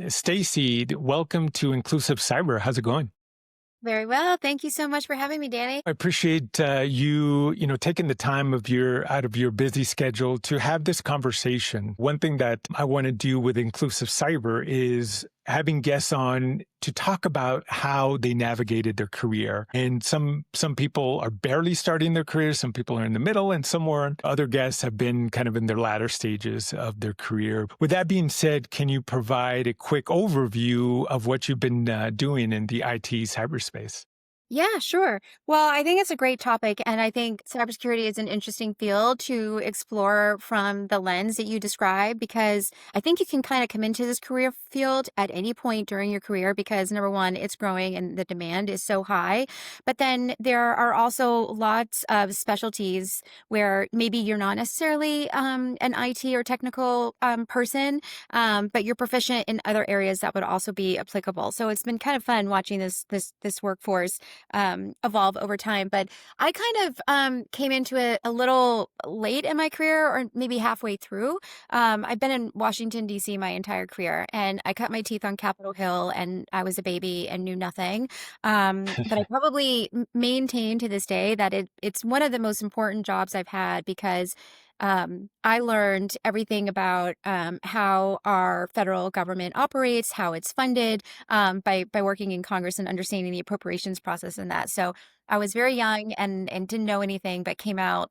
Stacy, welcome to Inclusive Cyber. How's it going? Very well. Thank you so much for having me, Danny. I appreciate you taking the time of your out of your busy schedule to have this conversation. One thing that I want to do with Inclusive Cyber is having guests on to talk about how they navigated their career. And some people are barely starting their career, some people are in the middle, and some more other guests have been kind of in their latter stages of their career. With that being said, can you provide a quick overview of what you've been doing in the IT cyberspace? Yeah, sure. Well, I think it's a great topic. And I think cybersecurity is an interesting field to explore from the lens that you describe, because I think you can kind of come into this career field at any point during your career because number one, it's growing and the demand is so high. But then there are also lots of specialties where maybe you're not necessarily an IT or technical person, but you're proficient in other areas that would also be applicable. So it's been kind of fun watching this workforce evolve over time. But I kind of came into it a little late in my career, or maybe halfway through. I've been in Washington, D.C. my entire career, and I cut my teeth on Capitol Hill, and I was a baby and knew nothing. But I probably maintain to this day that it's one of the most important jobs I've had because I learned everything about how our federal government operates, how it's funded, by working in Congress and understanding the appropriations process and that. So I was very young and didn't know anything, but came out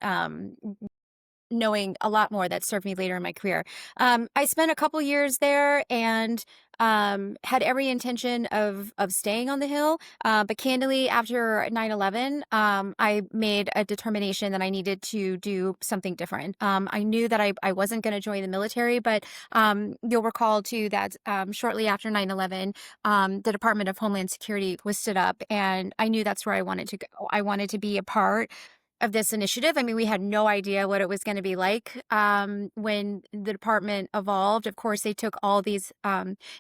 knowing a lot more that served me later in my career. I spent a couple years there and had every intention of staying on the Hill. But candidly, after 9/11, I made a determination that I needed to do something different. I knew that I wasn't going to join the military, but you'll recall too that shortly after 9/11, the Department of Homeland Security was stood up, and I knew that's where I wanted to go. I wanted to be a part of this initiative. I mean, we had no idea what it was going to be like when the department evolved. Of course, they took all these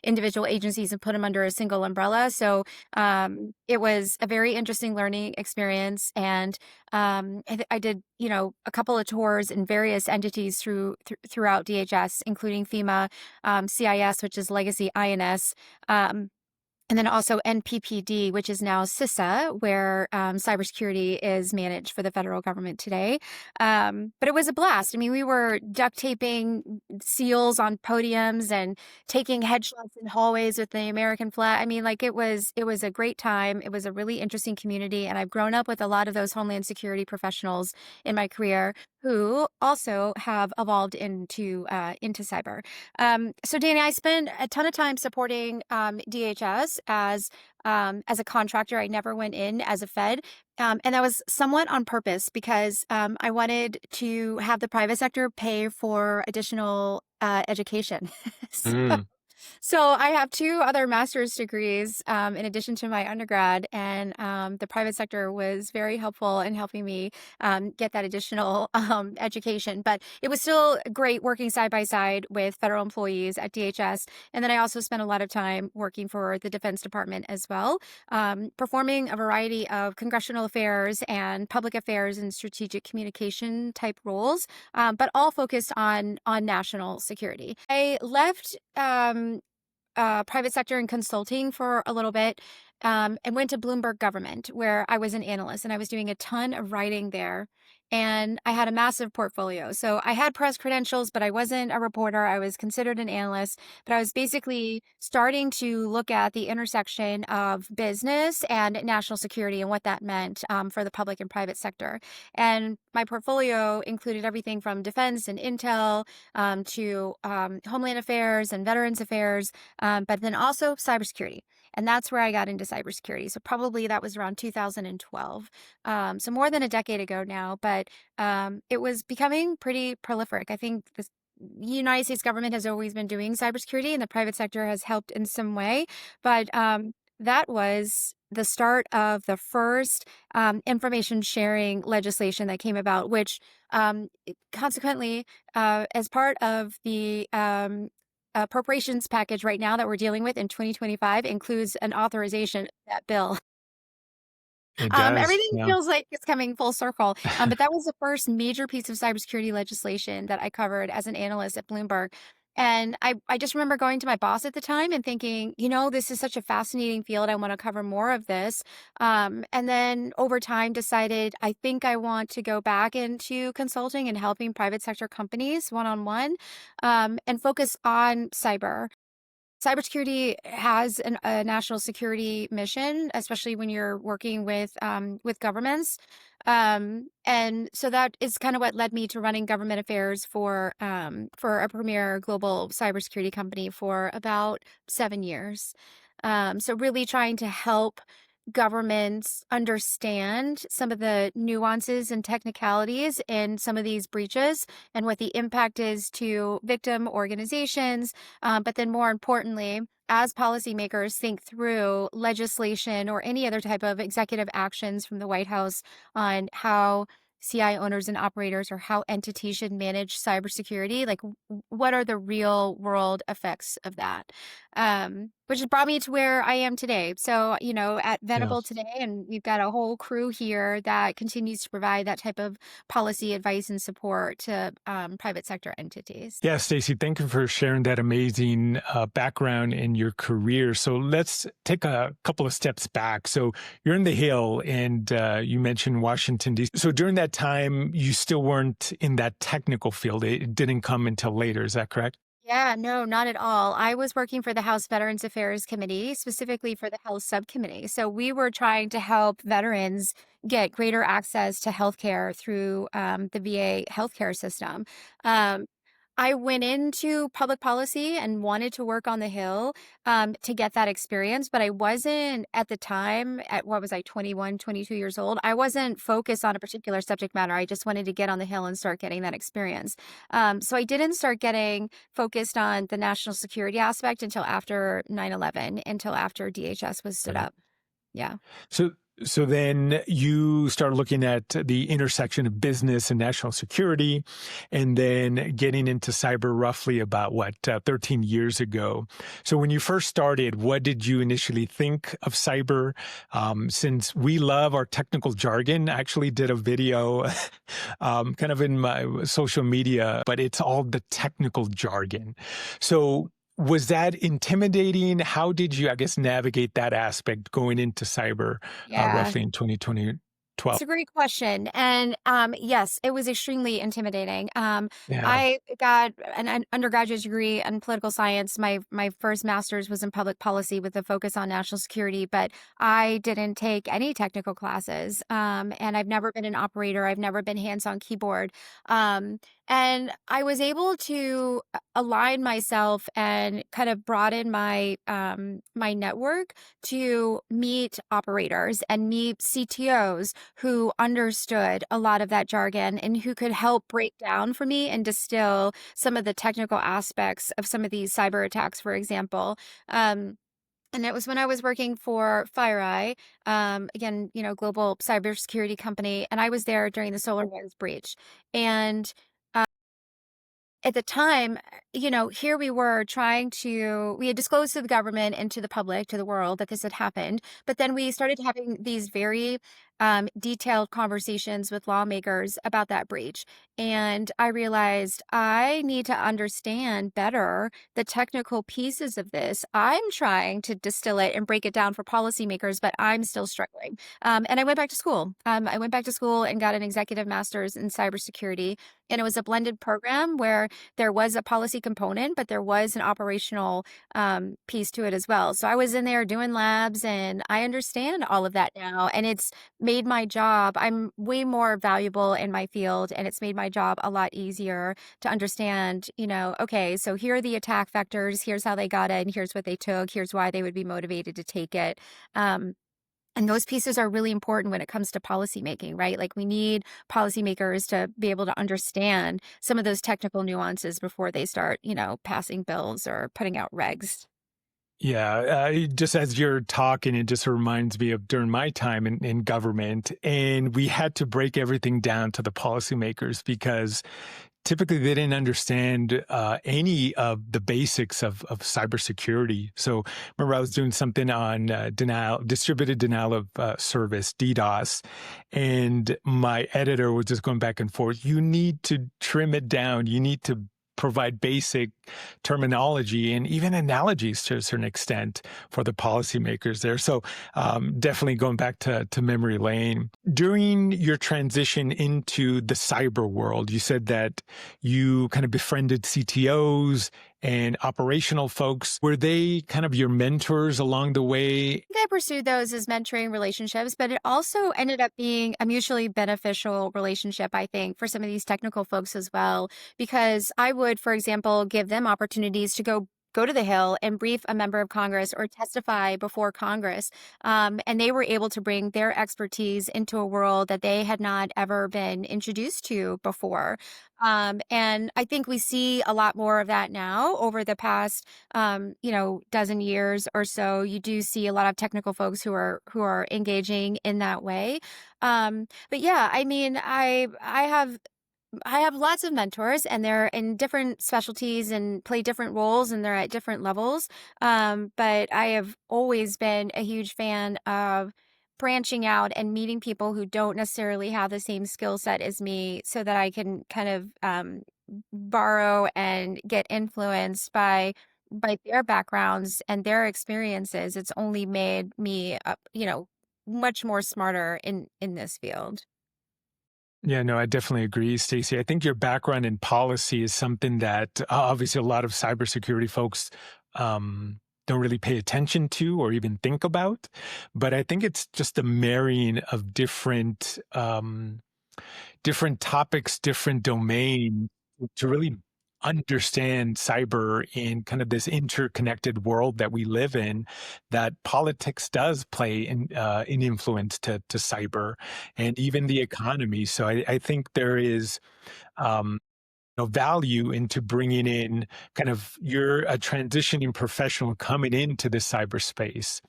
individual agencies and put them under a single umbrella. So it was a very interesting learning experience. And I did, a couple of tours in various entities throughout DHS, including FEMA, CIS, which is Legacy INS. And then also NPPD, which is now CISA, where cybersecurity is managed for the federal government today. But it was a blast. I mean, we were duct taping seals on podiums and taking headshots in hallways with the American flag. I mean, like it was a great time. It was a really interesting community, and I've grown up with a lot of those Homeland Security professionals in my career who also have evolved into cyber. So Danny, I spent a ton of time supporting DHS as a contractor. I never went in as a Fed, and that was somewhat on purpose because I wanted to have the private sector pay for additional education. So Mm. so I have two other master's degrees in addition to my undergrad, and the private sector was very helpful in helping me get that additional education. But it was still great working side by side with federal employees at DHS. And then I also spent a lot of time working for the Defense Department as well, performing a variety of congressional affairs and public affairs and strategic communication type roles, but all focused on national security. I left private sector and consulting for a little bit, and went to Bloomberg Government, where I was an analyst and I was doing a ton of writing there. And I had a massive portfolio. So I had press credentials, but I wasn't a reporter. I was considered an analyst, but I was basically starting to look at the intersection of business and national security and what that meant for the public and private sector. And my portfolio included everything from defense and intel to Homeland Affairs and Veterans Affairs, but then also cybersecurity. And that's where I got into cybersecurity. So probably that was around 2012. So more than a decade ago now, but it was becoming pretty prolific. I think the United States government has always been doing cybersecurity and the private sector has helped in some way. But that was the start of the first information sharing legislation that came about, which consequently, as part of the appropriations package right now that we're dealing with in 2025 includes an authorization of that bill. It does. Everything Yeah. feels like it's coming full circle. But that was the first major piece of cybersecurity legislation that I covered as an analyst at Bloomberg. And I just remember going to my boss at the time and thinking, this is such a fascinating field. I want to cover more of this. And then over time decided I think I want to go back into consulting and helping private sector companies one on one, and focus on cyber. Cybersecurity has a national security mission, especially when you're working with governments, and so that is kind of what led me to running government affairs for a premier global cybersecurity company for about 7 years. So really trying to help governments understand some of the nuances and technicalities in some of these breaches and what the impact is to victim organizations, but then more importantly, as policymakers think through legislation or any other type of executive actions from the White House on how CI owners and operators or how entities should manage cybersecurity, like what are the real world effects of that? Which has brought me to where I am today. So, at Yeah. Venable today, and we've got a whole crew here that continues to provide that type of policy advice and support to private sector entities. Yeah, Stacy, thank you for sharing that amazing background in your career. So let's take a couple of steps back. So you're in the Hill, and you mentioned Washington, D.C. So during that time, you still weren't in that technical field. It didn't come until later. Is that correct? Yeah, no, not at all. I was working for the House Veterans Affairs Committee, specifically for the Health Subcommittee. So we were trying to help veterans get greater access to healthcare through the VA healthcare system. Um, I went into public policy and wanted to work on the Hill to get that experience, but I wasn't at the time, at what was I, 21, 22 years old? I wasn't focused on a particular subject matter. I just wanted to get on the Hill and start getting that experience. So I didn't start getting focused on the national security aspect until after 9/11, until after DHS was stood Right. up. Yeah. So, so then you start looking at the intersection of business and national security, and then getting into cyber roughly about 13 years ago. So when you first started, what did you initially think of cyber? Since we love our technical jargon, I actually did a video kind of in my social media, but it's all the technical jargon. So was that intimidating? How did you, I guess, navigate that aspect going into cyber Yeah. roughly in 2012? It's a great question. And yes, it was extremely intimidating. Yeah, I got an undergraduate degree in political science. My first master's was in public policy with a focus on national security, but I didn't take any technical classes. And I've never been an operator. I've never been hands on keyboard. And I was able to align myself and kind of broaden my network to meet operators and meet CTOs who understood a lot of that jargon and who could help break down for me and distill some of the technical aspects of some of these cyber attacks, for example. And it was when I was working for FireEye, again, global cybersecurity company, and I was there during the SolarWinds breach. And at the time, here we were we had disclosed to the government and to the public, to the world, that this had happened. But then we started having these very detailed conversations with lawmakers about that breach. And I realized I need to understand better the technical pieces of this. I'm trying to distill it and break it down for policymakers, but I'm still struggling. And I went back to school. I went back to school and got an executive master's in cybersecurity. And it was a blended program where there was a policy component, but there was an operational piece to it as well. So I was in there doing labs, and I understand all of that now. And it's made my job, I'm way more valuable in my field, and it's made my job a lot easier to understand, okay, so here are the attack vectors, here's how they got it, and here's what they took, here's why they would be motivated to take it. And those pieces are really important when it comes to policymaking, right? Like we need policymakers to be able to understand some of those technical nuances before they start, passing bills or putting out regs. yeah. Just as you're talking, it just reminds me of during my time in government, and we had to break everything down to the policymakers because typically they didn't understand any of the basics of cybersecurity. So remember, I was doing something on distributed denial of service, DDoS, and my editor was just going back and forth. You need to trim it down. You need to provide basic terminology and even analogies to a certain extent for the policymakers there. So definitely going back to memory lane. During your transition into the cyber world, you said that you kind of befriended CTOs and operational folks. Were they kind of your mentors along the way? I pursued those as mentoring relationships, but it also ended up being a mutually beneficial relationship, I think, for some of these technical folks as well, because I would, for example, give them opportunities to go to the Hill and brief a member of Congress or testify before Congress. And they were able to bring their expertise into a world that they had not ever been introduced to before. And I think we see a lot more of that now over the past dozen years or so. You do see a lot of technical folks who are engaging in that way. But yeah, I mean, I have lots of mentors, and they're in different specialties and play different roles, and they're at different levels. But I have always been a huge fan of branching out and meeting people who don't necessarily have the same skill set as me, so that I can kind of borrow and get influenced by their backgrounds and their experiences. It's only made me, much more smarter in this field. Yeah, no, I definitely agree, Stacy. I think your background in policy is something that obviously a lot of cybersecurity folks don't really pay attention to or even think about. But I think it's just a marrying of different topics, different domains to really understand cyber in kind of this interconnected world that we live in, that politics does play in influence to cyber and even the economy. So I think there is value into bringing in kind of you're a transitioning professional coming into the cyberspace.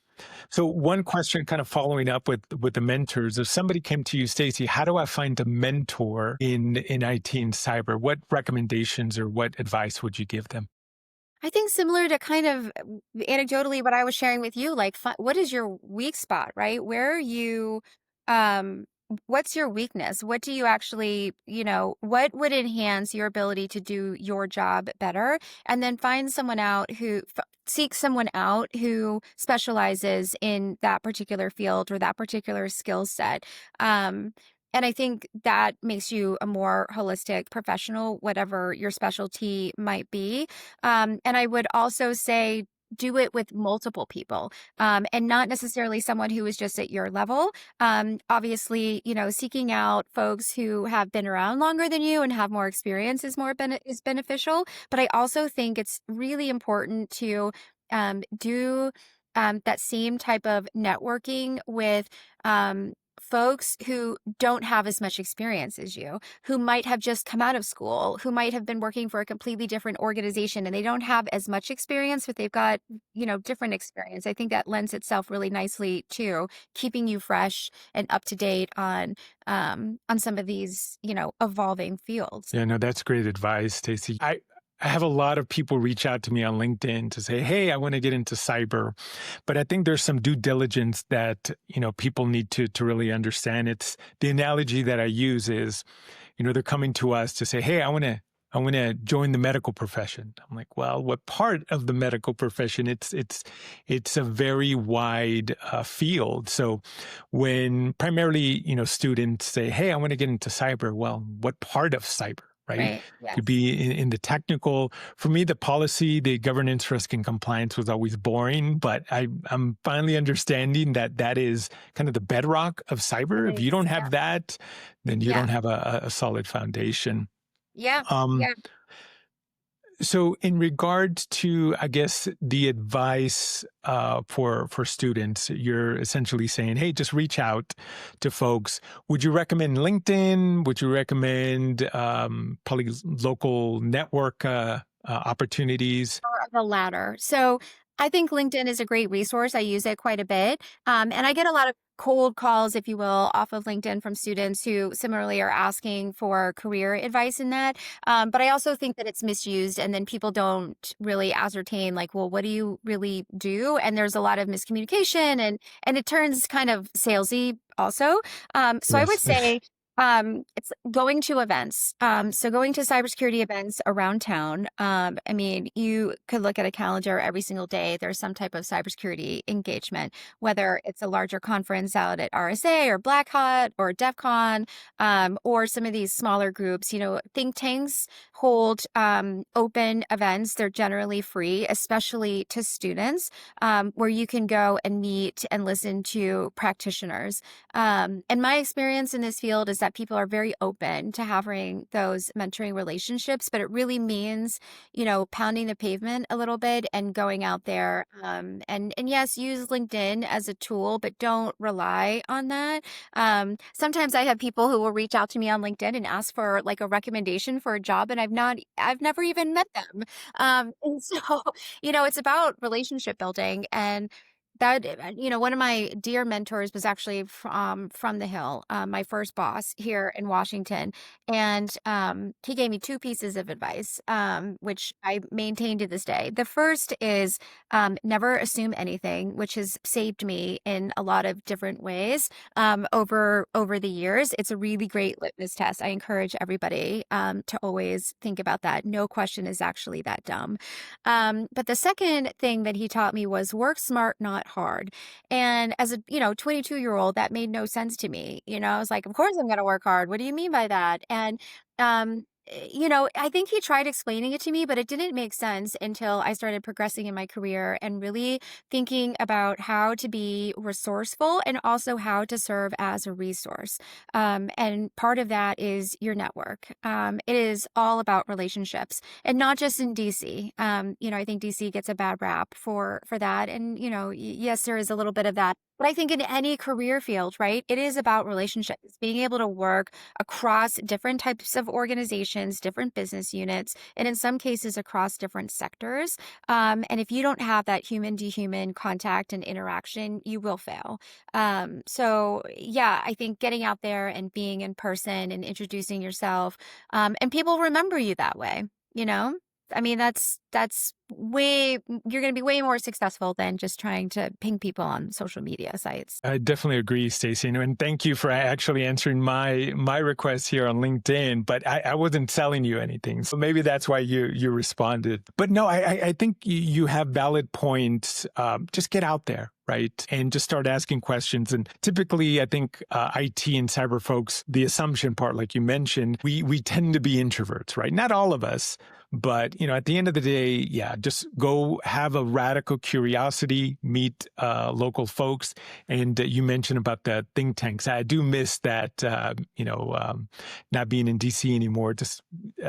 So one question kind of following up with the mentors, if somebody came to you, Stacy, how do I find a mentor in IT and cyber? What recommendations or what advice would you give them? I think similar to kind of anecdotally what I was sharing with you, like what is your weak spot, right? Where are you, um, what's your weakness? What do you actually, what would enhance your ability to do your job better? And then find someone out seek someone out who specializes in that particular field or that particular skill set. Um, and I think that makes you a more holistic professional, whatever your specialty might be. And I would also say do it with multiple people, and not necessarily someone who is just at your level. Obviously, seeking out folks who have been around longer than you and have more experience is beneficial. But I also think it's really important to do that same type of networking with folks who don't have as much experience as you, who might have just come out of school, who might have been working for a completely different organization and they don't have as much experience, but they've got, different experience. I think that lends itself really nicely to keeping you fresh and up to date on some of these, evolving fields. Yeah, no, that's great advice, Stacy. I have a lot of people reach out to me on LinkedIn to say, "Hey, I want to get into cyber," but I think there's some due diligence that people need to really understand. It's the analogy that I use is, they're coming to us to say, "Hey, I want to join the medical profession." I'm like, "Well, what part of the medical profession?" It's a very wide field. So when primarily students say, "Hey, I want to get into cyber," well, what part of cyber? Right? Right. Could Yes. be in the technical. For me, the policy, the governance, risk, and compliance was always boring, but I'm finally understanding that that is kind of the bedrock of cyber. It If you don't is. have that, then you Yeah. don't have a solid foundation. Yeah. Um, Yeah. so in regards to, I guess, the advice for students, you're essentially saying, hey, just reach out to folks. Would you recommend LinkedIn? Would you recommend probably local network opportunities? More of the latter. So I think LinkedIn is a great resource. I use it quite a bit. And I get a lot of cold calls, if you will, off of LinkedIn from students who similarly are asking for career advice in that. But I also think that it's misused and then people don't really ascertain like, well, what do you really do? And there's a lot of miscommunication and it turns kind of salesy also. So I would Yes. say It's going to events. So going to cybersecurity events around town. I mean, you could look at a calendar every single day. There's some type of cybersecurity engagement, whether it's a larger conference out at RSA or Black Hat or DEF CON, or some of these smaller groups. Think tanks hold open events. They're generally free, especially to students, where you can go and meet and listen to practitioners. And my experience in this field is that people are very open to having those mentoring relationships, but it really means, pounding the pavement a little bit and going out there. And yes, use LinkedIn as a tool, but don't rely on that. Sometimes I have people who will reach out to me on LinkedIn and ask for like a recommendation for a job, and I've never even met them. And so, it's about relationship building. And that, one of my dear mentors was actually from the Hill, my first boss here in Washington. And he gave me two pieces of advice, which I maintain to this day. The first is never assume anything, which has saved me in a lot of different ways over the years. It's a really great litmus test. I encourage everybody to always think about that. No question is actually that dumb. But the second thing that he taught me was work smart, not hard. And as a 22-year-old, that made no sense to me. I was like, of course I'm going to work hard. What do you mean by that? And I think he tried explaining it to me, but it didn't make sense until I started progressing in my career and really thinking about how to be resourceful and also how to serve as a resource. And part of that is your network. It is all about relationships, and not just in DC. I think DC gets a bad rap for that. And, yes, there is a little bit of that. But I think in any career field, right, it is about relationships, being able to work across different types of organizations, different business units, and in some cases across different sectors. And if you don't have that human to human contact and interaction, you will fail. So yeah, I think getting out there and being in person and introducing yourself, and people remember you that way, you know? I mean, that's way, you're going to be way more successful than just trying to ping people on social media sites. I definitely agree, Stacy, and thank you for actually answering my request here on LinkedIn. But I wasn't selling you anything, so maybe that's why you responded. But no, I think you have valid points. Just get out there, right, and just start asking questions. And typically, I think IT and cyber folks, the assumption part, like you mentioned, we tend to be introverts, right? Not all of us. But, at the end of the day, yeah, just go have a radical curiosity, meet local folks. And you mentioned about the think tanks. I do miss that, not being in DC anymore, just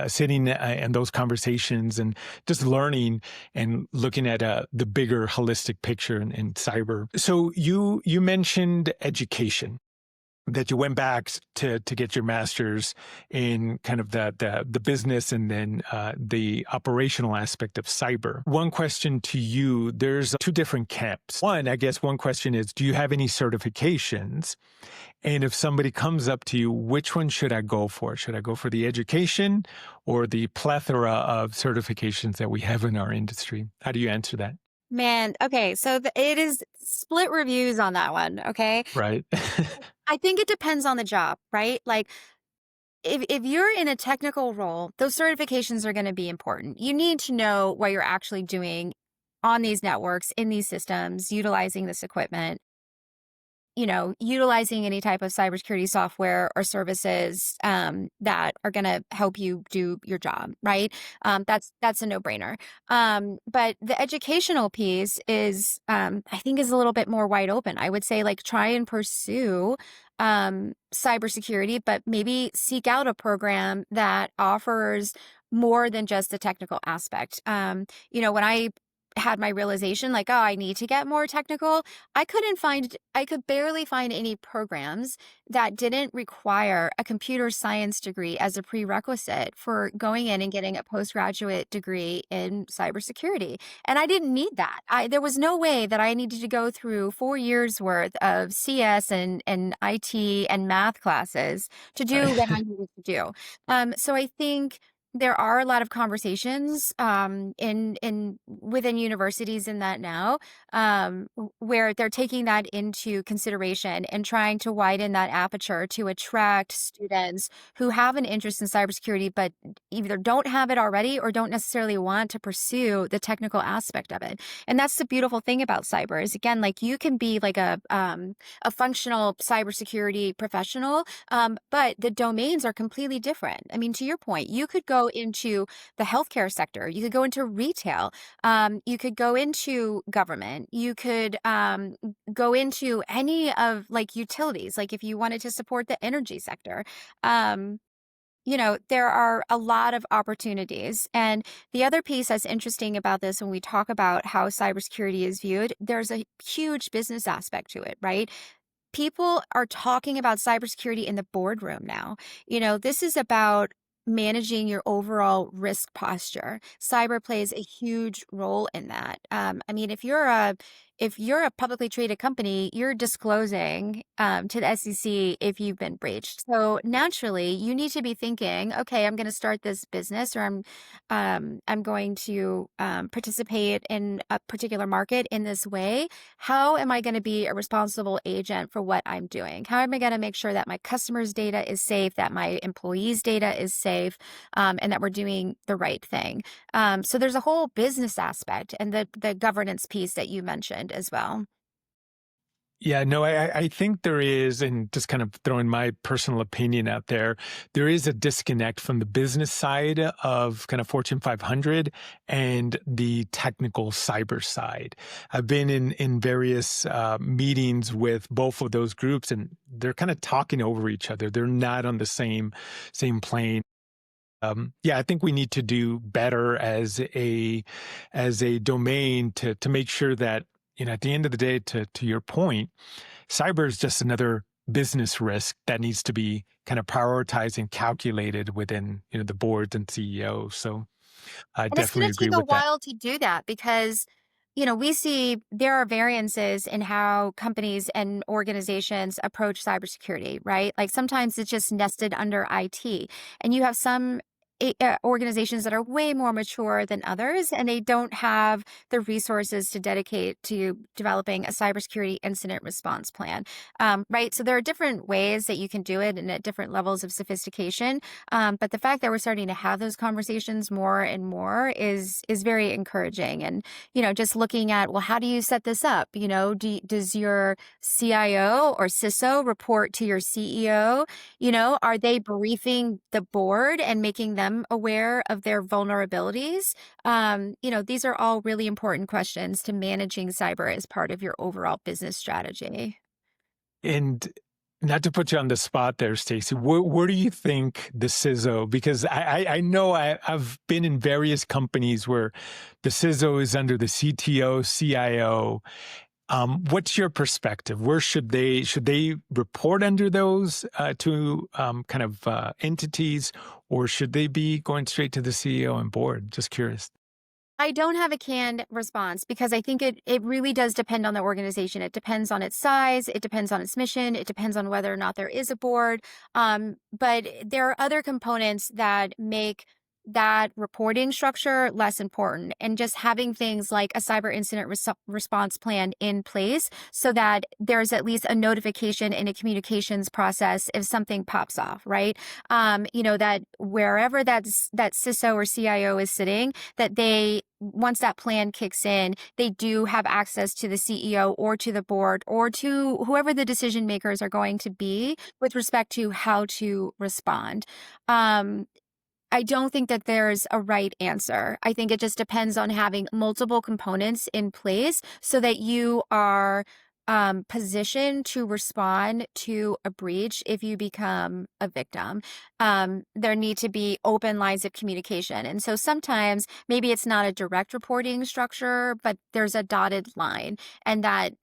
sitting in those conversations and just learning and looking at the bigger holistic picture in cyber. So you mentioned education, that you went back to get your master's in kind of the business and then the operational aspect of cyber. One question to you, there's two different camps. One question is, do you have any certifications? And if somebody comes up to you, which one should I go for? Should I go for the education or the plethora of certifications that we have in our industry? How do you answer that? Man, okay, so it is split reviews on that one, okay? Right. I think it depends on the job, right? Like if you're in a technical role, those certifications are going to be important. You need to know what you're actually doing on these networks, in these systems, utilizing this equipment. Utilizing any type of cybersecurity software or services that are going to help you do your job, right? That's a no-brainer. But the educational piece is, I think, is a little bit more wide open. I would say, like, try and pursue cybersecurity, but maybe seek out a program that offers more than just the technical aspect. When I had my realization, like, oh, I need to get more technical, I could barely find any programs that didn't require a computer science degree as a prerequisite for going in and getting a postgraduate degree in cybersecurity. And I didn't need that. There was no way that I needed to go through 4 years worth of CS and IT and math classes to do what I needed to do. So I think There are a lot of conversations in within universities in that now, where they're taking that into consideration and trying to widen that aperture to attract students who have an interest in cybersecurity, but either don't have it already or don't necessarily want to pursue the technical aspect of it. And that's the beautiful thing about cyber is, again, like you can be like a functional cybersecurity professional, but the domains are completely different. I mean, to your point, you could go into the healthcare sector, you could go into retail, you could go into government, you could go into any of like utilities, like if you wanted to support the energy sector. Um, there are a lot of opportunities. And the other piece that's interesting about this, when we talk about how cybersecurity is viewed, there's a huge business aspect to it, right? People are talking about cybersecurity in the boardroom now. This is about managing your overall risk posture. Cyber plays a huge role in that. I mean, if you're a publicly traded company, you're disclosing to the SEC if you've been breached. So naturally, you need to be thinking, okay, I'm going to start this business, or I'm going to participate in a particular market in this way. How am I going to be a responsible agent for what I'm doing? How am I going to make sure that my customers' data is safe, that my employees' data is safe, and that we're doing the right thing? So there's a whole business aspect and the governance piece that you mentioned as well. Yeah, no, I think there is, and just kind of throwing my personal opinion out there, there is a disconnect from the business side of kind of Fortune 500 and the technical cyber side. I've been in various meetings with both of those groups, and they're kind of talking over each other. They're not on the same plane. Yeah, I think we need to do better as a domain to make sure that, at the end of the day, to your point, cyber is just another business risk that needs to be kind of prioritized and calculated within, the boards and CEOs. So I And it's going definitely to agree take a with that. while to do that because, we see there are variances in how companies and organizations approach cybersecurity, right? Like sometimes it's just nested under IT, and you have some organizations that are way more mature than others, and they don't have the resources to dedicate to developing a cybersecurity incident response plan, right? So there are different ways that you can do it and at different levels of sophistication. But the fact that we're starting to have those conversations more and more is very encouraging. And just looking at, well, how do you set this up? Does your CIO or CISO report to your CEO? Are they briefing the board and making them aware of their vulnerabilities? These are all really important questions to managing cyber as part of your overall business strategy. And not to put you on the spot there, Stacy, where do you think the CISO? Because I know I've been in various companies where the CISO is under the CTO, CIO. What's your perspective? Where should they report under those two kind of entities, or should they be going straight to the CEO and board? Just curious. I don't have a canned response because I think it really does depend on the organization. It depends on its size, it depends on its mission, it depends on whether or not there is a board. But there are other components that make that reporting structure less important, and just having things like a cyber incident response plan in place so that there's at least a notification and a communications process if something pops off, right? That wherever that CISO or CIO is sitting, that they, once that plan kicks in, they do have access to the CEO or to the board or to whoever the decision makers are going to be with respect to how to respond. Um, I don't think that there's a right answer. I think it just depends on having multiple components in place so that you are positioned to respond to a breach if you become a victim. There need to be open lines of communication. And so sometimes maybe it's not a direct reporting structure, but there's a dotted line, and that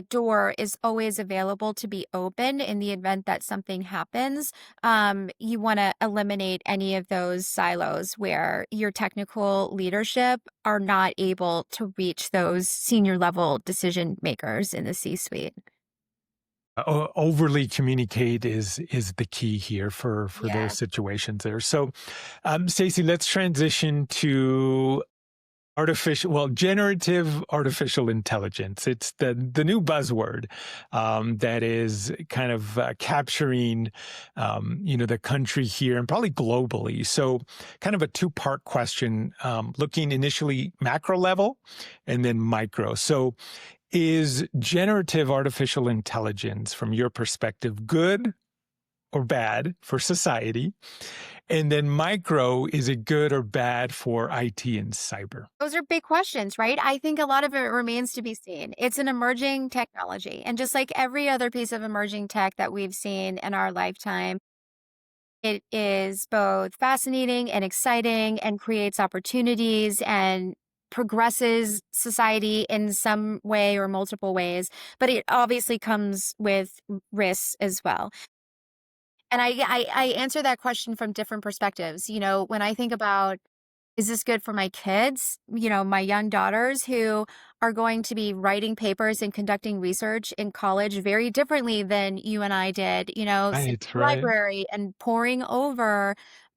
door is always available to be open in the event that something happens. You want to eliminate any of those silos where your technical leadership are not able to reach those senior level decision makers in the C suite. overly communicate is the key here for those Yeah. situations there. So, Stacey, let's transition to generative artificial intelligence. It's the new buzzword that is kind of capturing, the country here and probably globally. So, kind of a two-part question, looking initially macro level and then micro. So, is generative artificial intelligence, from your perspective, good or bad for society? And then micro, is it good or bad for IT and cyber? Those are big questions, right? I think a lot of it remains to be seen. It's an emerging technology. And just like every other piece of emerging tech that we've seen in our lifetime, it is both fascinating and exciting and creates opportunities and progresses society in some way or multiple ways. But it obviously comes with risks as well. And I answer that question from different perspectives. When I think about, is this good for my kids? My young daughters who are going to be writing papers and conducting research in college very differently than you and I did, sitting Right, in the right. library and poring over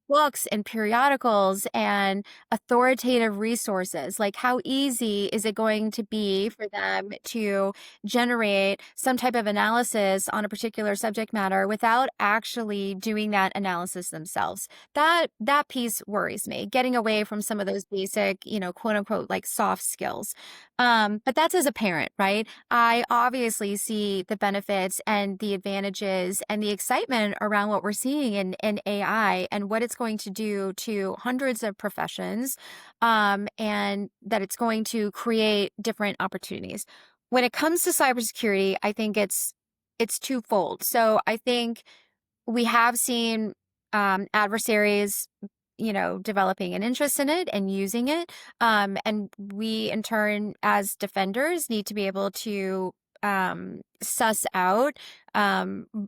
books and periodicals and authoritative resources. Like, how easy is it going to be for them to generate some type of analysis on a particular subject matter without actually doing that analysis themselves? That piece worries me, getting away from some of those basic, quote unquote, like soft skills. But that's as a parent, right? I obviously see the benefits and the advantages and the excitement around what we're seeing in AI and what it's going to do to hundreds of professions, and that it's going to create different opportunities. When it comes to cybersecurity, I think it's twofold. So I think we have seen adversaries, developing an interest in it and using it. And we, in turn, as defenders, need to be able to suss out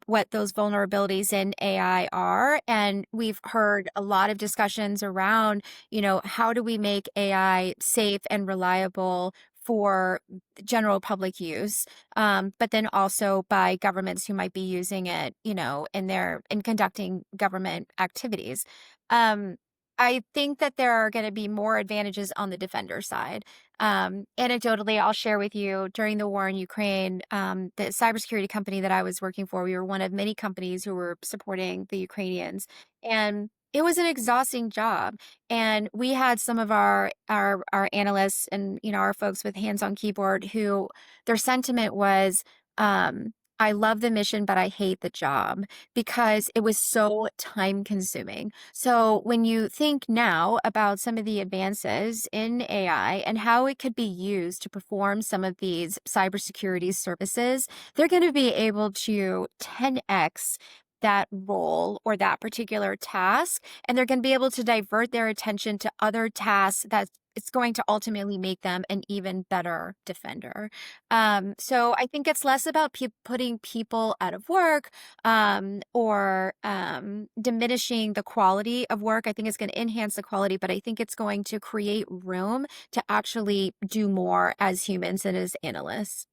what those vulnerabilities in AI are. And we've heard a lot of discussions around, how do we make AI safe and reliable for general public use, but then also by governments who might be using it, in conducting government activities. Um, I think that there are going to be more advantages on the defender side. Anecdotally, I'll share with you, during the war in Ukraine, the cybersecurity company that I was working for, we were one of many companies who were supporting the Ukrainians, and it was an exhausting job. And we had some of our analysts and, our folks with hands on keyboard who their sentiment was, I love the mission, but I hate the job because it was so time consuming. So when you think now about some of the advances in AI and how it could be used to perform some of these cybersecurity services, they're going to be able to 10x that role or that particular task, and they're going to be able to divert their attention to other tasks that it's going to ultimately make them an even better defender. So I think it's less about putting people out of work, or diminishing the quality of work. I think it's going to enhance the quality, but I think it's going to create room to actually do more as humans and as analysts.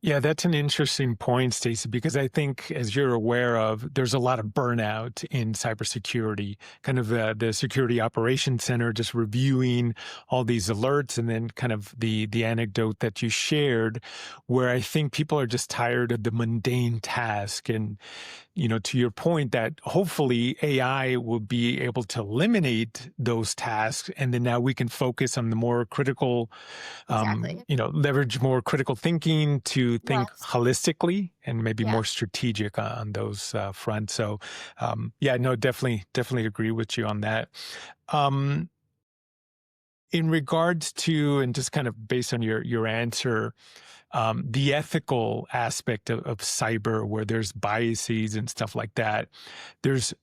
Yeah, that's an interesting point, Stacey, because I think, as you're aware of, there's a lot of burnout in cybersecurity, kind of the security operations center, just reviewing all these alerts, and then kind of the anecdote that you shared, where I think people are just tired of the mundane task. And, to your point, that hopefully AI will be able to eliminate those tasks, and then now we can focus on the more critical, Exactly. leverage more critical thinking to think Yes. holistically and maybe Yeah. more strategic on those fronts. So, yeah, no, definitely agree with you on that. Um, in regards to, and just kind of based on your answer, the ethical aspect of cyber, where there's biases and stuff like that, there's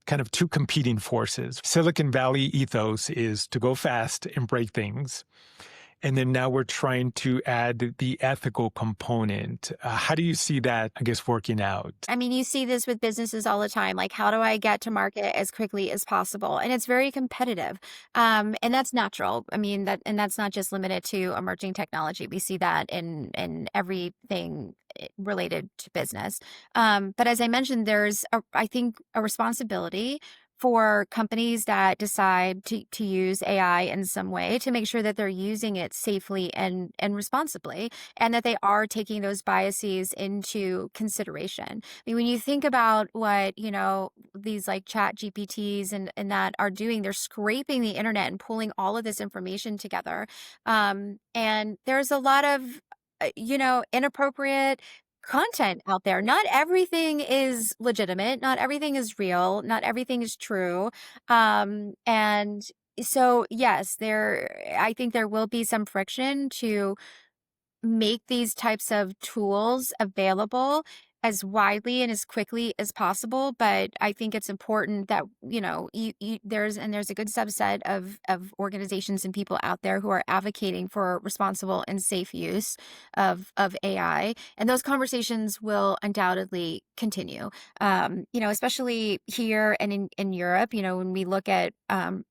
kind of two competing forces. Silicon Valley ethos is to go fast and break things. And then now we're trying to add the ethical component. How do you see that, I guess, working out? I mean, you see this with businesses all the time. Like, how do I get to market as quickly as possible? And it's very competitive. And that's natural. I mean, that's not just limited to emerging technology. We see that in everything related to business. But as I mentioned, I think, a responsibility for companies that decide to use AI in some way to make sure that they're using it safely and responsibly, and that they are taking those biases into consideration. I mean, when you think about what, these like chat GPTs and that are doing, they're scraping the internet and pulling all of this information together. And there's a lot of, inappropriate content out there. Not everything is legitimate. Not everything is real. Not everything is true. And so, yes, I think there will be some friction to make these types of tools available as widely and as quickly as possible. But I think it's important that, there's a good subset of organizations and people out there who are advocating for responsible and safe use of AI. And those conversations will undoubtedly continue. Especially here and in Europe, when we look at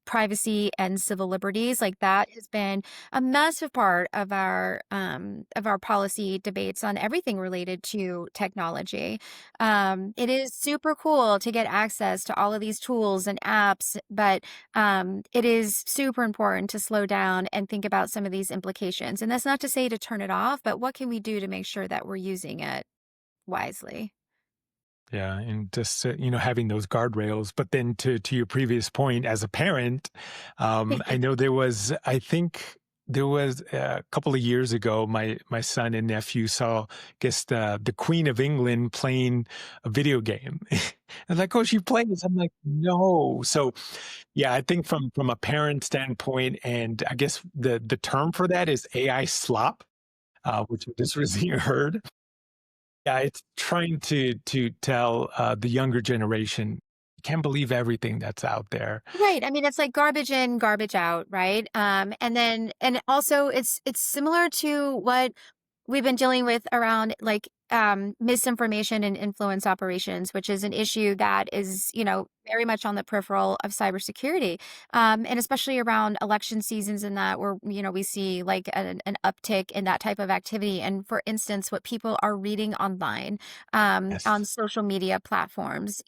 privacy and civil liberties, like that has been a massive part of our policy debates on everything related to technology. It is super cool to get access to all of these tools and apps, but it is super important to slow down and think about some of these implications. And that's not to say to turn it off, but what can we do to make sure that we're using it wisely? Yeah, and just having those guardrails. But then to your previous point, as a parent, I know I think there was a couple of years ago, my son and nephew saw, I guess the Queen of England playing a video game. And like, oh, she plays. I'm like, no. So yeah, I think from a parent standpoint, and I guess the term for that is AI slop, which I just recently heard. Yeah, it's trying to tell, the younger generation, "You can't believe everything that's out there." Right. I mean, it's like garbage in, garbage out, right? And also it's similar to what we've been dealing with around like misinformation and influence operations, which is an issue that is, very much on the peripheral of cybersecurity. And especially around election seasons and that where, we see like an uptick in that type of activity. And for instance, what people are reading online, on Yes, social media platforms,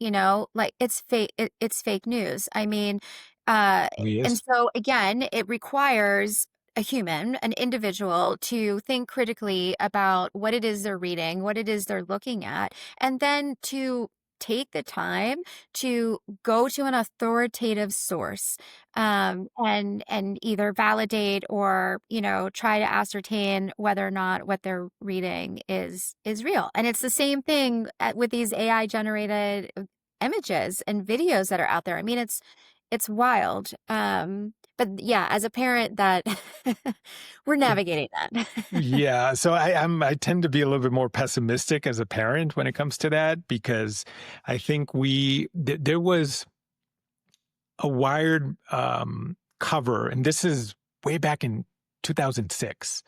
like it's fake news. I mean, really and is. so again, it requires a human, an individual, to think critically about what it is they're reading, what it is they're looking at, and then to take the time to go to an authoritative source, and either validate or try to ascertain whether or not what they're reading is real. And it's the same thing with these AI generated images and videos that are out there. I mean, it's wild. But yeah, as a parent, that we're navigating that. Yeah, so I tend to be a little bit more pessimistic as a parent when it comes to that, because I think there was a Wired, cover, and this is way back in 2006.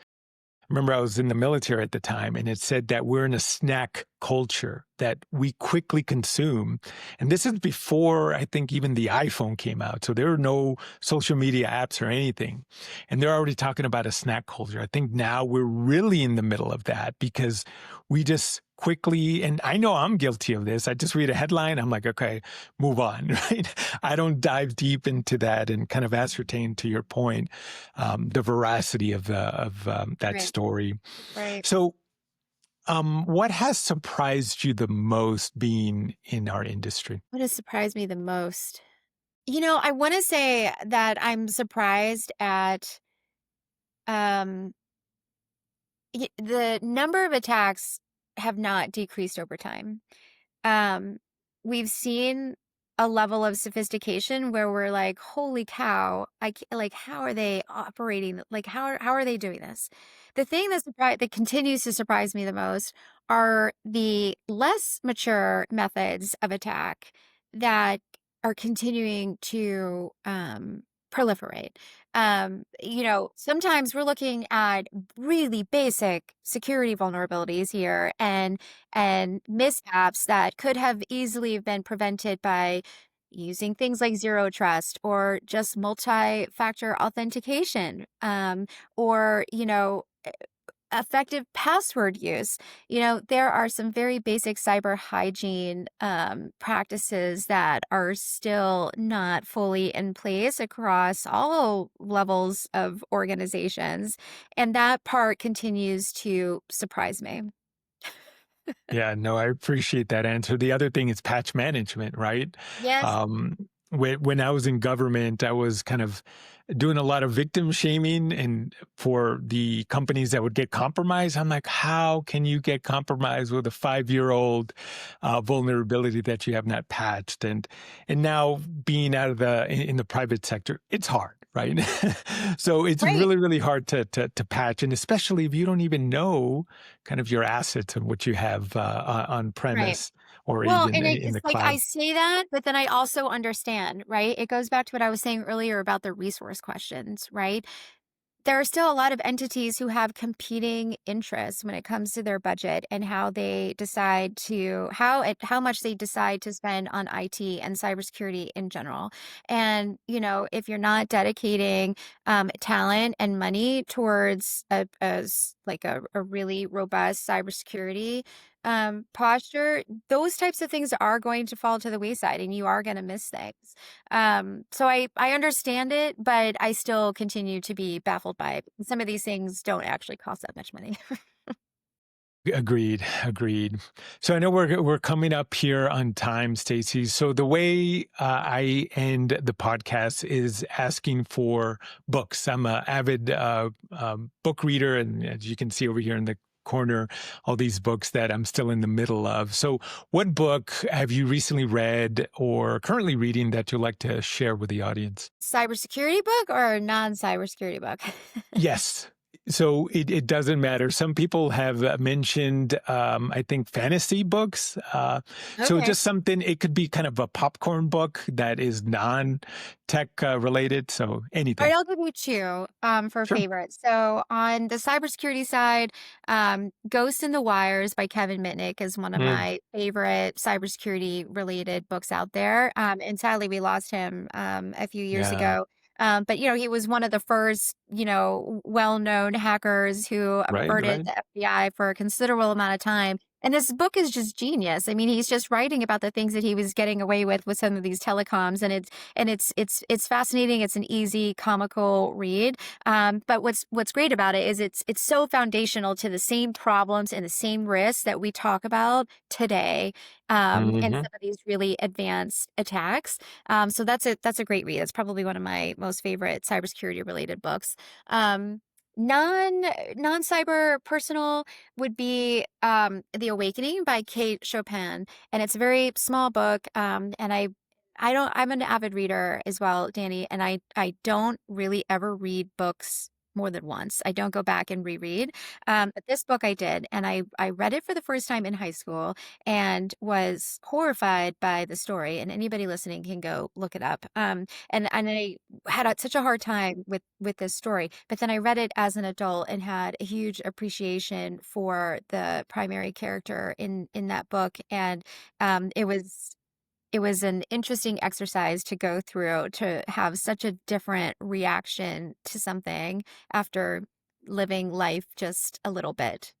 Remember, I was in the military at the time, and it said that we're in a snack culture that we quickly consume. And this is before, I think, even the iPhone came out. So there are no social media apps or anything. And they're already talking about a snack culture. I think now we're really in the middle of that, because we just quickly, and I know I'm guilty of this. I just read a headline. I'm like, okay, move on, right? I don't dive deep into that and kind of ascertain, to your point, the veracity of that Right, story. right. So, what has surprised you the most being in our industry? What has surprised me the most? I want to say that I'm surprised at um the number of attacks have not decreased over time. Um, we've seen a level of sophistication where we're like, "Holy cow, like, how are they operating? Like, how are they doing this?" The thing that continues to surprise me the most are the less mature methods of attack that are continuing to proliferate. Sometimes we're looking at really basic security vulnerabilities here and mishaps that could have easily been prevented by using things like zero trust or just multi-factor authentication, or effective password use. There are some very basic cyber hygiene practices that are still not fully in place across all levels of organizations. And that part continues to surprise me. Yeah, no, I appreciate that answer. The other thing is patch management, right? Yes, Um, when I was in government, I was kind of doing a lot of victim shaming, and for the companies that would get compromised, I'm like, how can you get compromised with a 5-year-old vulnerability that you have not patched? And now being out of in the private sector, it's hard, right? So it's right, really hard to patch, and especially if you don't even know kind of your assets and what you have on right. premise or Well, even and in it's the like I cloud. say that, but then I also understand, right? It goes back to what I was saying earlier about the resource questions, right? There are still a lot of entities who have competing interests when it comes to their budget and how they decide to how much they decide to spend on IT and cybersecurity in general. And if you're not dedicating talent and money towards a really robust cybersecurity posture, those types of things are going to fall to the wayside, and you are going to miss things. So I understand it, but I still continue to be baffled by it. Some of these things don't actually cost that much money. Agreed. So I know we're coming up here on time, Stacy. So the way I end the podcast is asking for books. I'm an avid book reader, and as you can see over here in the corner, all these books that I'm still in the middle of. So, what book have you recently read or currently reading that you'd like to share with the audience? Cybersecurity book or a non-cybersecurity book? Yes. So it doesn't matter. Some people have mentioned, I think, fantasy books. So Okay. just something, it could be kind of a popcorn book that is non-tech related. So All right, anything. I'll give you two for Sure. favorites. So on the cybersecurity side, Ghost in the Wires by Kevin Mitnick is one of Mm, my favorite cybersecurity related books out there. And sadly, we lost him a few years yeah. ago. But he was one of the first, well-known hackers who Right. averted Right. the FBI for a considerable amount of time. And this book is just genius. I mean, he's just writing about the things that he was getting away with some of these telecoms, and it's fascinating. It's an easy, comical read. But what's great about it is it's so foundational to the same problems and the same risks that we talk about today, and Hmm. some of these really advanced attacks. So that's a great read. It's probably one of my most favorite cybersecurity related books. Um, non non cyber personal would be The Awakening by Kate Chopin, and it's a very small book. And I don't I'm an avid reader as well, Danny, and I don't really ever read books more than once. I don't go back and reread. But this book I did, and I read it for the first time in high school and was horrified by the story. And anybody listening can go look it up. And I had such a hard time with this story, but then I read it as an adult and had a huge appreciation for the primary character in that book. And it was an interesting exercise to go through to have such a different reaction to something after living life just a little bit.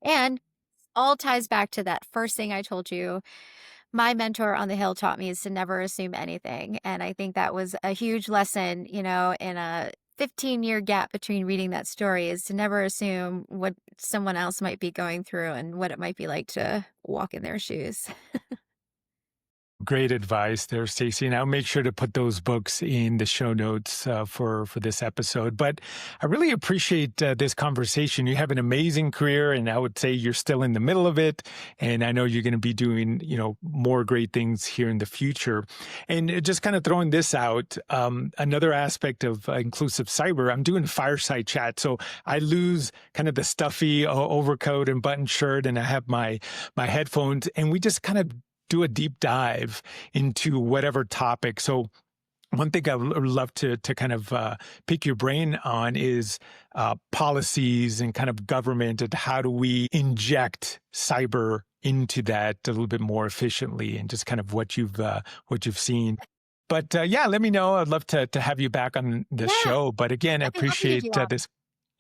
And all ties back to that first thing I told you. My mentor on the hill taught me is to never assume anything. And I think that was a huge lesson, in a 15-year gap between reading that story, is to never assume what someone else might be going through and what it might be like to walk in their shoes. Great advice there, Stacey. And I'll make sure to put those books in the show notes for this episode. But I really appreciate this conversation. You have an amazing career, and I would say you're still in the middle of it. And I know you're going to be doing, more great things here in the future. And just kind of throwing this out, another aspect of inclusive cyber, I'm doing fireside chat, so I lose kind of the stuffy overcoat and button shirt, and I have my headphones, and we just kind of do a deep dive into whatever topic. So One thing I would love to kind of pick your brain on is policies and kind of government, and how do we inject cyber into that a little bit more efficiently, and just kind of what you've seen. But yeah, let me know. I'd love to have you back on the Yeah, show. But again, I I'd be happy to do appreciate that. this.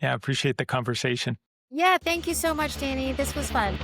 Yeah, I appreciate the conversation. Yeah, thank you so much, Danny. This was fun.